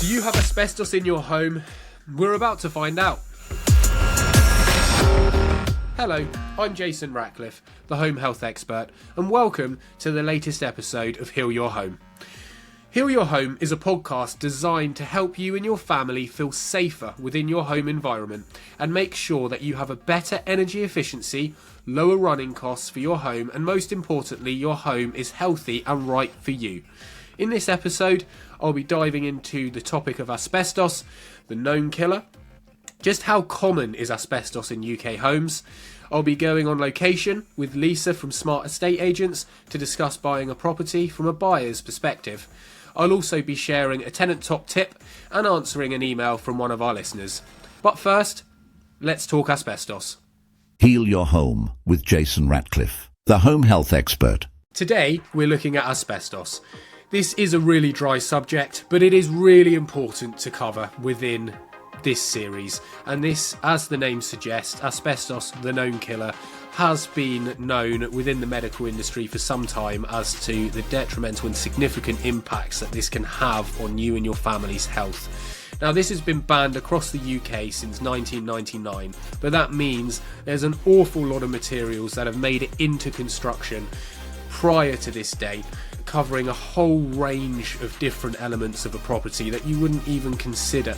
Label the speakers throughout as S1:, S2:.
S1: Do you have asbestos in your home? We're about to find out. Hello, I'm Jason Ratcliffe, the home health expert, and welcome to the latest episode of Heal Your Home. Heal Your Home is a podcast designed to help you and your family feel safer within your home environment and make sure that you have a better energy efficiency, lower running costs for your home, and most importantly, your home is healthy and right for you. In this episode, I'll be diving into the topic of asbestos, the known killer, just how common is asbestos in UK homes. I'll be going on location with Lisa from Smart Estate Agents to discuss buying a property from a buyer's perspective. I'll also be sharing a tenant top tip and answering an email from one of our listeners. But first, let's talk asbestos.
S2: Heal Your Home with Jason Ratcliffe, the home health expert.
S1: Today, we're looking at asbestos. This is a really dry subject, but it is really important to cover within this series. And this, as the name suggests, asbestos, the known killer, has been known within the medical industry for some time as to the detrimental and significant impacts that this can have on you and your family's health. Now, this has been banned across the UK since 1999, but that means there's an awful lot of materials that have made it into construction prior to this date, covering a whole range of different elements of a property that you wouldn't even consider.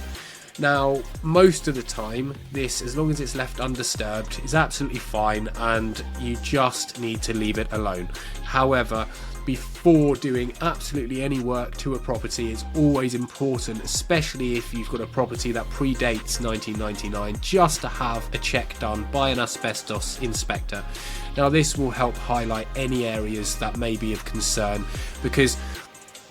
S1: Now, most of the time, this, as long as it's left undisturbed, is absolutely fine and you just need to leave it alone. However, before doing absolutely any work to a property, it's always important, especially if you've got a property that predates 1999, just to have a check done by an asbestos inspector. Now, this will help highlight any areas that may be of concern, because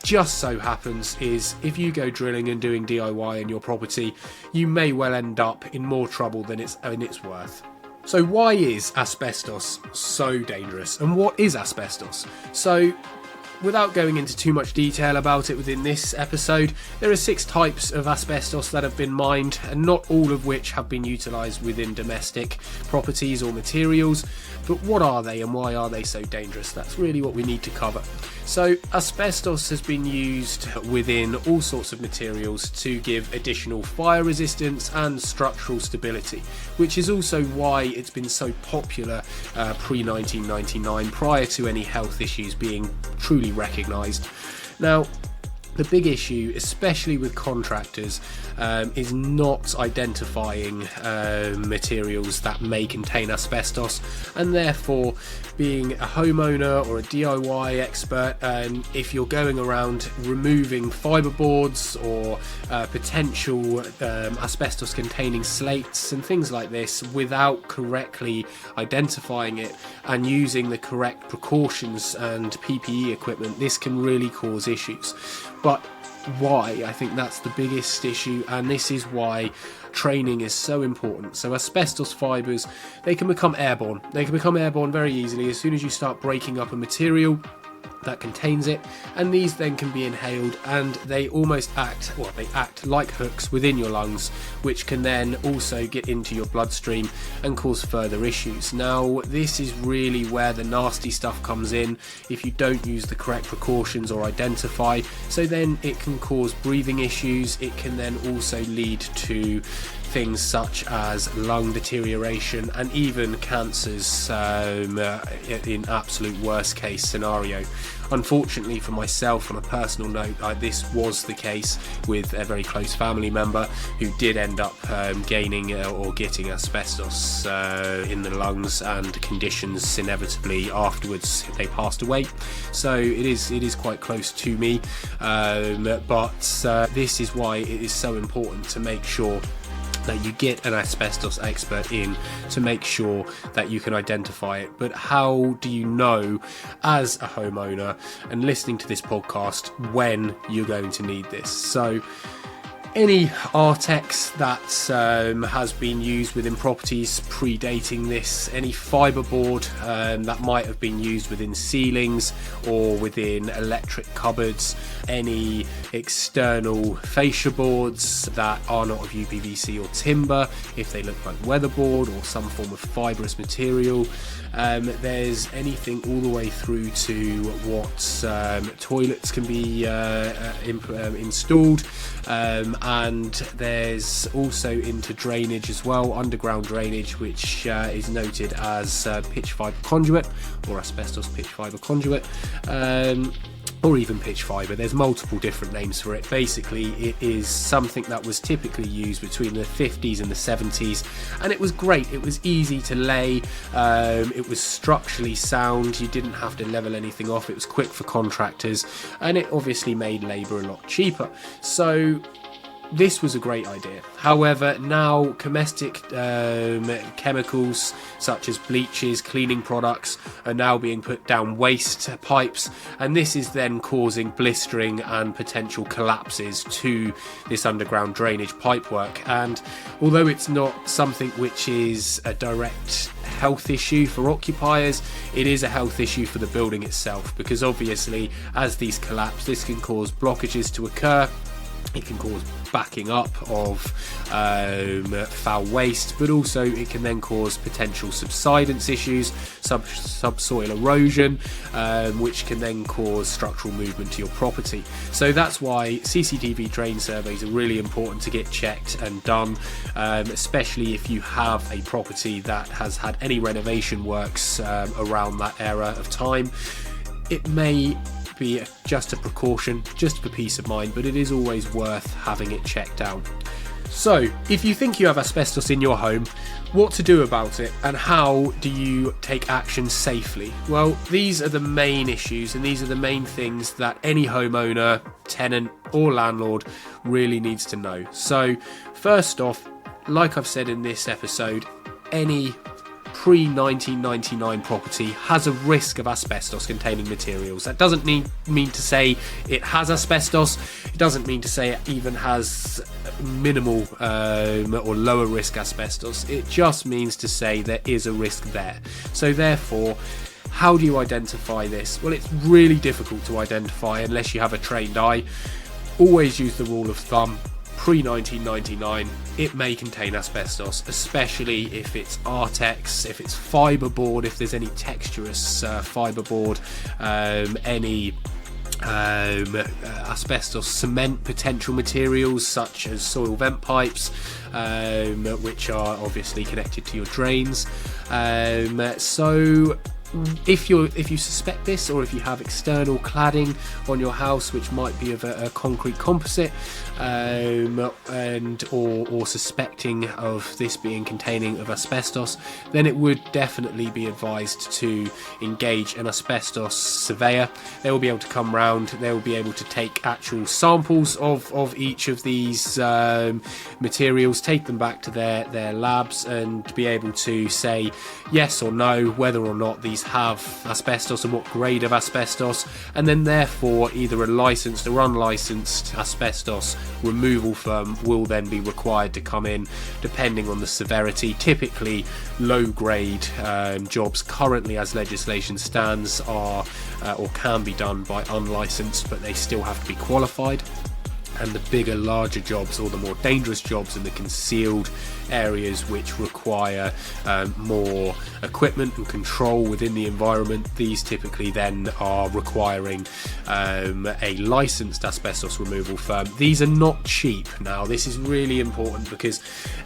S1: just so happens is if you go drilling and doing DIY in your property, you may well end up in more trouble than it's worth. So why is asbestos so dangerous, and what is asbestos? So, without going into too much detail about it within this episode, there are 6 types of asbestos that have been mined, and not all of which have been utilised within domestic properties or materials. But what are they and why are they so dangerous? That's really what we need to cover. So asbestos has been used within all sorts of materials to give additional fire resistance and structural stability, which is also why it's been so popular pre-1999, prior to any health issues being truly recognised. Now, the big issue, especially with contractors, is not identifying materials that may contain asbestos, and therefore being a homeowner or a DIY expert, if you're going around removing fiberboards or potential asbestos containing slates and things like this without correctly identifying it and using the correct precautions and PPE equipment, this can really cause issues. But why? I think that's the biggest issue, and this is why training is so important. So asbestos fibres, they can become airborne. They can become airborne very easily as soon as you start breaking up a material that contains it, and these then can be inhaled, and they act like hooks within your lungs, which can then also get into your bloodstream and cause further issues. Now, this is really where the nasty stuff comes in if you don't use the correct precautions or identify. So then it can cause breathing issues. It can then also lead to things such as lung deterioration and even cancers in absolute worst case scenario. Unfortunately for myself, on a personal note, this was the case with a very close family member who did end up gaining or getting asbestos in the lungs, and conditions inevitably afterwards they passed away. So it is quite close to me, but this is why it is so important to make sure that you get an asbestos expert in to make sure that you can identify it. But how do you know, as a homeowner and listening to this podcast, when you're going to need this? So Any Artex that has been used within properties predating this, any fiberboard that might have been used within ceilings or within electric cupboards, any external fascia boards that are not of UPVC or timber, if they look like weatherboard or some form of fibrous material. There's anything all the way through to what toilets can be installed, and there's also into drainage as well, underground drainage, which is noted as pitch fibre conduit or asbestos pitch fibre conduit, or even pitch fibre. There's multiple different names for it. Basically, it is something that was typically used between the 50s and the 70s, and it was great. It was easy to lay, it was structurally sound, you didn't have to level anything off, it was quick for contractors, and it obviously made labour a lot cheaper. So this was a great idea. However, now domestic chemicals such as bleaches, cleaning products are now being put down waste pipes, and this is then causing blistering and potential collapses to this underground drainage pipework. And although it's not something which is a direct health issue for occupiers, it is a health issue for the building itself, because obviously as these collapse, this can cause blockages to occur. It can cause backing up of foul waste, but also it can then cause potential subsidence issues, subsoil erosion, which can then cause structural movement to your property. So that's why CCTV drain surveys are really important to get checked and done, especially if you have a property that has had any renovation works around that era of time. It may be just a precaution, just for peace of mind, but it is always worth having it checked out. So if you think you have asbestos in your home, what to do about it and how do you take action safely? Well, these are the main issues, and these are the main things that any homeowner, tenant or landlord really needs to know. So first off, like I've said in this episode, any pre-1999 property has a risk of asbestos containing materials. That doesn't mean to say it has asbestos. It doesn't mean to say it even has minimal or lower risk asbestos. It just means to say there is a risk there. So therefore, how do you identify this? Well, it's really difficult to identify unless you have a trained eye. Always use the rule of thumb. Pre-1999, it may contain asbestos, especially if it's Artex, if it's fiberboard, if there's any texturous fiberboard, any asbestos cement potential materials such as soil vent pipes, which are obviously connected to your drains. So if you suspect this, or if you have external cladding on your house which might be of a concrete composite, or suspecting of this being containing of asbestos, then it would definitely be advised to engage an asbestos surveyor. They will be able to come round, they will be able to take actual samples of each of these materials, take them back to their labs, and be able to say yes or no whether or not these have asbestos and what grade of asbestos, and then therefore either a licensed or unlicensed asbestos removal firm will then be required to come in depending on the severity. Typically low grade jobs currently, as legislation stands, are or can be done by unlicensed, but they still have to be qualified. And the bigger, larger jobs, or the more dangerous jobs in the concealed areas which require more equipment and control within the environment, these typically then are requiring a licensed asbestos removal firm. These are not cheap. Now, this is really important because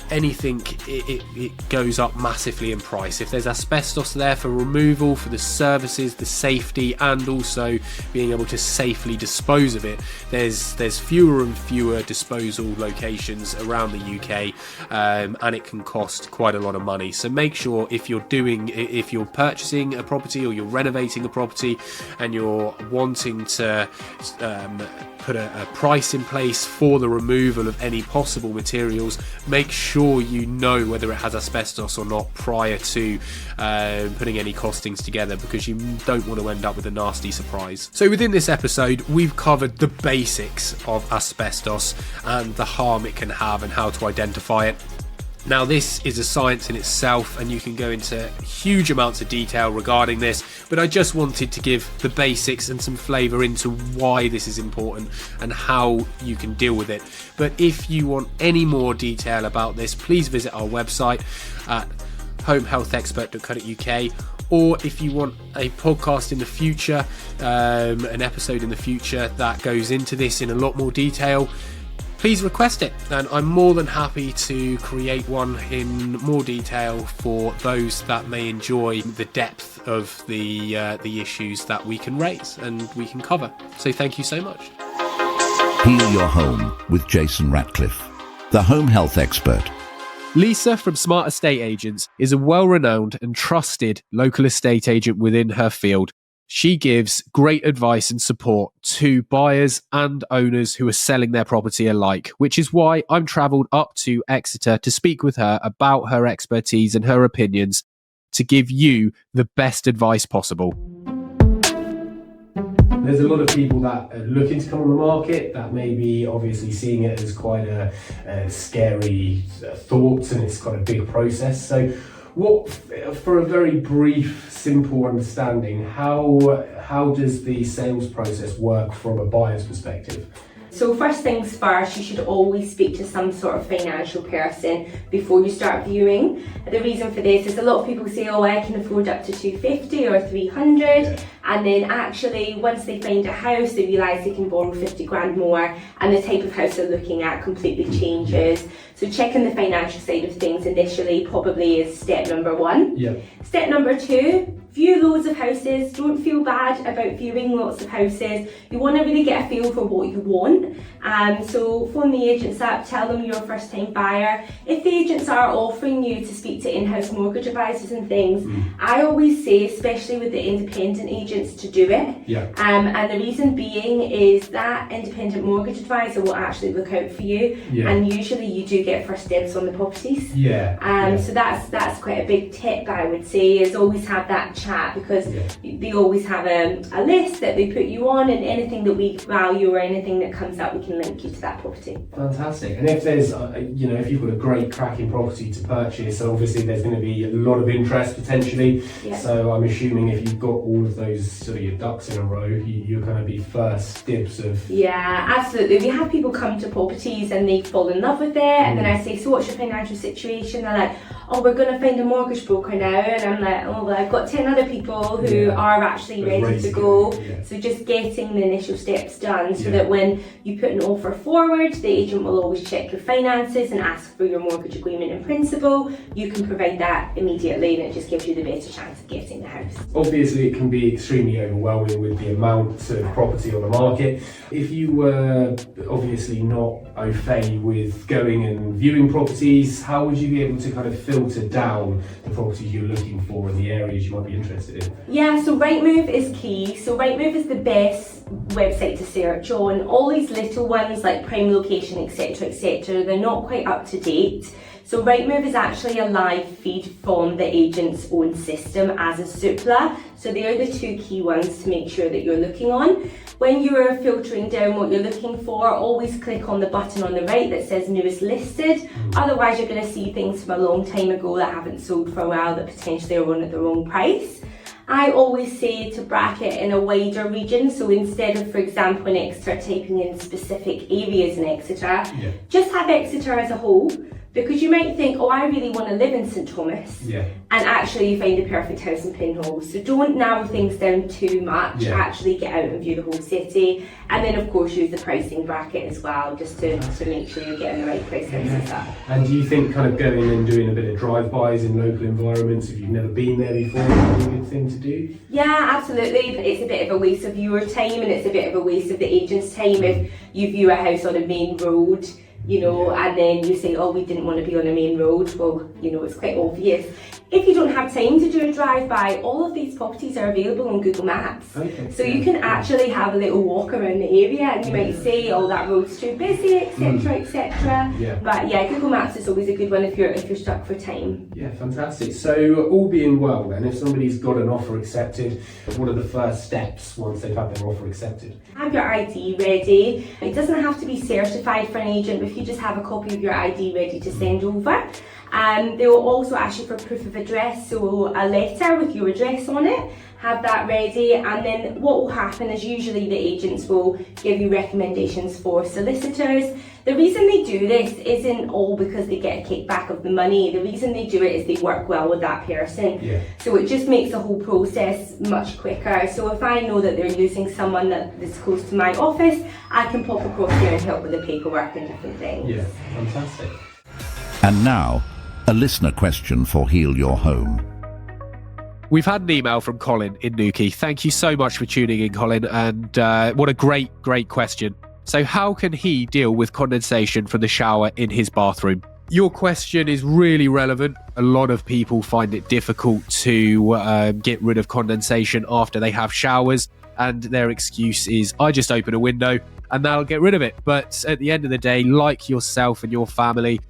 S1: anything, it goes up massively in price. If there's asbestos there for removal, for the services, the safety, and also being able to safely dispose of it, there's fewer and fewer disposal locations around the UK, and it can cost quite a lot of money. So make sure if you're purchasing a property or you're renovating a property and you're wanting to put a price in place for the removal of any possible materials, make sure you know whether it has asbestos or not prior to putting any costings together, because you don't want to end up with a nasty surprise. So within this episode, we've covered the basics of asbestos asbestos and the harm it can have and how to identify it. Now, this is a science in itself, and you can go into huge amounts of detail regarding this, but I just wanted to give the basics and some flavour into why this is important and how you can deal with it. But if you want any more detail about this, please visit our website at homehealthexpert.co.uk, or if you want a podcast in the future, an episode in the future that goes into this in a lot more detail, please request it, and I'm more than happy to create one in more detail for those that may enjoy the depth of the issues that we can raise and we can cover. So thank you so much.
S2: Heal your home with Jason Ratcliffe, the home health expert.
S1: Lisa from Smart Estate Agents is a well-renowned and trusted local estate agent within her field. She gives great advice and support to buyers and owners who are selling their property alike, which is why I'm travelled up to Exeter to speak with her about her expertise and her opinions to give you the best advice possible. There's a lot of people that are looking to come on the market that may be obviously seeing it as quite a scary thought, and it's quite a big process. So what, for a very brief, simple understanding, how does the sales process work from a buyer's perspective?
S3: So first things first, you should always speak to some sort of financial person before you start viewing. The reason for this is a lot of people say, oh, I can afford up to 250 or 300, and then actually once they find a house they realise they can borrow 50 grand more, and the type of house they're looking at completely changes. So checking the financial side of things initially probably is step number one. Step number two, view loads of houses. Don't feel bad about viewing lots of houses. You want to really get a feel for what you want. So phone the agents up, tell them you're a first time buyer. If the agents are offering you to speak to in-house mortgage advisors and things, I always say, especially with the independent agents, to do it. And the reason being is that independent mortgage advisor will actually look out for you, and usually you do get first dibs on the properties. So that's quite a big tip, I would say, is always have that chat, because they always have a list that they put you on, and anything that we value or anything that comes up, we can link you to that property.
S1: Fantastic. And if there's, if you've got a great cracking property to purchase, obviously there's going to be a lot of interest potentially. So I'm assuming if you've got all of those sort of your ducks in a row, you're going to be first dibs of...
S3: Yeah, absolutely. We have people come to properties and they fall in love with it, and then I say, so what's your financial situation? They're like, oh, we're going to find a mortgage broker now, and I'm like, oh, well, I've got 10 other people who are actually ready to go. So just getting the initial steps done, so that when you put an offer forward, the agent will always check your finances and ask for your mortgage agreement in principle. You can provide that immediately, and it just gives you the better chance of getting the house.
S1: Obviously it can be extremely overwhelming with the amount of property on the market. If you were obviously not au fait with going and viewing properties, how would you be able to kind of filter down the properties you're looking for and the areas you might be interested in?
S3: Yeah, so Rightmove is key. So Rightmove is the best website to search on. All these little ones like prime location, etc., they're not quite up to date. So Rightmove is actually a live feed from the agent's own system as a Zoopla. So they are the two key ones to make sure that you're looking on. When you're filtering down what you're looking for, always click on the button on the right that says newest listed. Otherwise you're going to see things from a long time ago that haven't sold for a while that potentially are on at the wrong price. I always say to bracket in a wider region, so instead of, for example, in Exeter typing in specific areas in Exeter, just have Exeter as a whole, because you might think, oh, I really want to live in St Thomas, and actually you find a perfect house in Pinhole. So don't narrow things down too much, actually get out and view the whole city, and then of course use the pricing bracket as well, just to make sure you're getting the right price and stuff.
S1: And do you think kind of going and doing a bit of drive-bys in local environments, if you've never been there before, is a good thing to do?
S3: Yeah, absolutely. It's a bit of a waste of your time, and it's a bit of a waste of the agent's time if you view a house on a main road you know, and then you say, oh, we didn't want to be on a main road. Well, you know, it's quite obvious. If you don't have time to do a drive-by, all of these properties are available on Google Maps.
S4: Okay.
S3: So you can actually have a little walk around the area, and you might say, oh, that road's too busy, etc., etc.
S4: Yeah.
S3: But yeah, Google Maps is always a good one if you're stuck for time.
S4: Yeah, fantastic. So all being well then, if somebody's got an offer accepted, what are the first steps once they've had their offer accepted?
S3: Have your ID ready. It doesn't have to be certified for an agent, but if you just have a copy of your ID ready to send over. They will also ask you for proof of address, so a letter with your address on it. Have that ready, and then what will happen is usually the agents will give you recommendations for solicitors. The reason they do this isn't all because they get a kickback of the money. The reason they do it is they work well with that person.
S4: Yeah.
S3: So it just makes the whole process much quicker. So if I know that they're using someone that is close to my office, I can pop across there and help with the paperwork and different things.
S4: Yeah, fantastic.
S2: And now, a listener question for Heal Your Home.
S1: We've had an email from Colin in Newquay. Thank you so much for tuning in, Colin. And what a great question. So how can he deal with condensation from the shower in his bathroom? Your question is really relevant. A lot of people find it difficult to get rid of condensation after they have showers. And their excuse is, I just open a window and that'll get rid of it. But at the end of the day, like yourself and your family,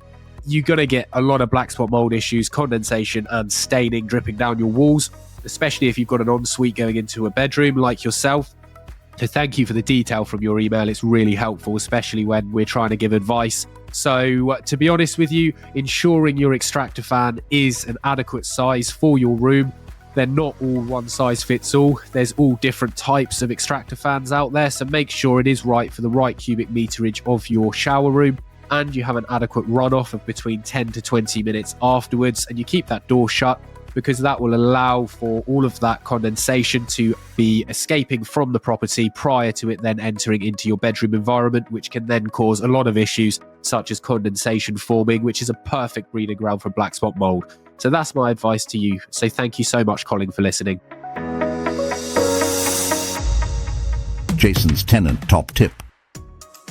S1: you're going to get a lot of black spot mold issues, condensation and staining dripping down your walls, especially if you've got an ensuite going into a bedroom like yourself. So thank you for the detail from your email. It's really helpful, especially when we're trying to give advice. So to be honest with you, ensuring your extractor fan is an adequate size for your room. They're not all one size fits all. There's all different types of extractor fans out there. So make sure it is right for the right cubic meterage of your shower room. And you have an adequate runoff of between 10 to 20 minutes afterwards, and you keep that door shut because that will allow for all of that condensation to be escaping from the property prior to it then entering into your bedroom environment, which can then cause a lot of issues such as condensation forming, which is a perfect breeding ground for black spot mold. So that's my advice to you. So thank you so much, Colin, for listening.
S2: Jason's tenant top tip.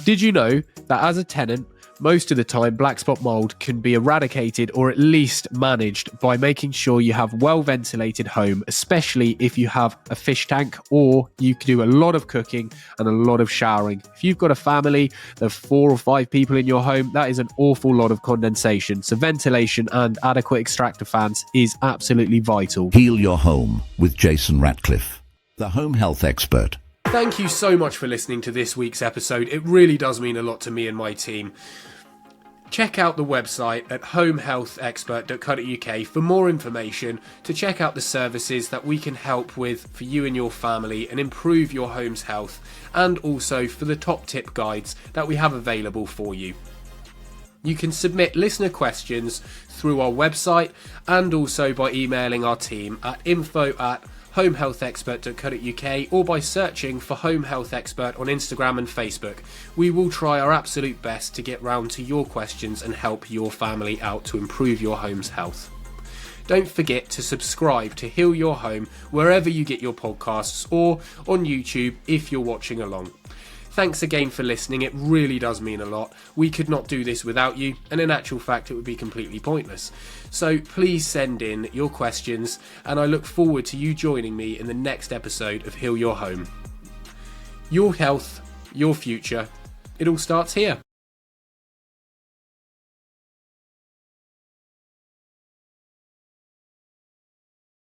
S1: Did you know that as a tenant, most of the time black spot mold can be eradicated or at least managed by making sure you have well ventilated home, especially if you have a fish tank or you can do a lot of cooking and a lot of showering. If you've got a family of 4 or 5 people in your home, that is an awful lot of condensation. So ventilation and adequate extractor fans is absolutely vital.
S2: Heal Your Home with Jason Ratcliffe, the home health expert.
S1: Thank you so much for listening to this week's episode. It really does mean a lot to me and my team. Check out the website at homehealthexpert.co.uk for more information, to check out the services that we can help with for you and your family and improve your home's health, and also for the top tip guides that we have available for you. You can submit listener questions through our website and also by emailing our team at info@homehealthexpert.co.uk or by searching for Home Health Expert on Instagram and Facebook. We will try our absolute best to get round to your questions and help your family out to improve your home's health. Don't forget to subscribe to Heal Your Home wherever you get your podcasts or on YouTube if you're watching along. Thanks again for listening. It really does mean a lot. We could not do this without you, and in actual fact it would be completely pointless. So please send in your questions, and I look forward to you joining me in the next episode of Heal Your Home. Your health, your future, it all starts here.